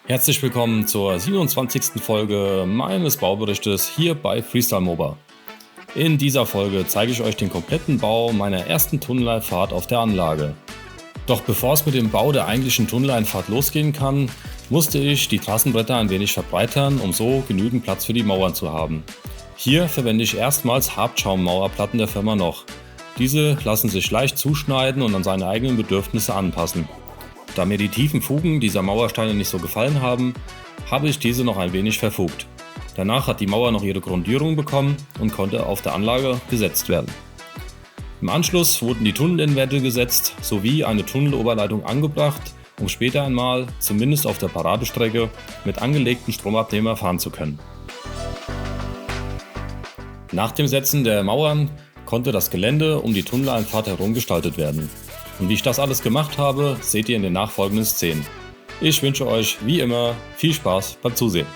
Herzlich willkommen zur 27. Folge meines Bauberichtes hier bei Freestyle MOBA. In dieser Folge zeige ich euch den kompletten Bau meiner ersten Tunneleinfahrt auf der Anlage. Doch bevor es mit dem Bau der eigentlichen Tunneleinfahrt losgehen kann, musste ich die Trassenbretter ein wenig verbreitern, um so genügend Platz für die Mauern zu haben. Hier verwende ich erstmals Hartschaum-Mauerplatten der Firma Noch. Diese lassen sich leicht zuschneiden und an seine eigenen Bedürfnisse anpassen. Da mir die tiefen Fugen dieser Mauersteine nicht so gefallen haben, habe ich diese noch ein wenig verfugt. Danach hat die Mauer noch ihre Grundierung bekommen und konnte auf der Anlage gesetzt werden. Im Anschluss wurden die Tunnelinwerte gesetzt sowie eine Tunneloberleitung angebracht, um später einmal, zumindest auf der Paradestrecke, mit angelegten Stromabnehmer fahren zu können. Nach dem Setzen der Mauern konnte das Gelände um die Tunneleinfahrt herum gestaltet werden. Und wie ich das alles gemacht habe, seht ihr in den nachfolgenden Szenen. Ich wünsche euch wie immer viel Spaß beim Zusehen.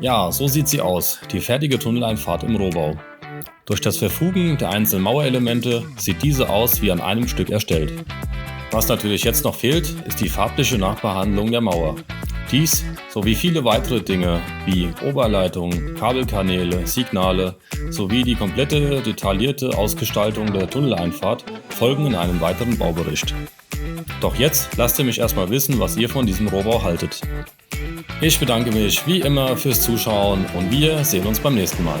Ja, so sieht sie aus, die fertige Tunneleinfahrt im Rohbau. Durch das Verfugen der einzelnen Mauerelemente sieht diese aus wie an einem Stück erstellt. Was natürlich jetzt noch fehlt, ist die farbliche Nachbehandlung der Mauer. Dies sowie viele weitere Dinge wie Oberleitungen, Kabelkanäle, Signale sowie die komplette detaillierte Ausgestaltung der Tunneleinfahrt folgen in einem weiteren Baubericht. Doch jetzt lasst ihr mich erstmal wissen, was ihr von diesem Rohbau haltet. Ich bedanke mich wie immer fürs Zuschauen und wir sehen uns beim nächsten Mal.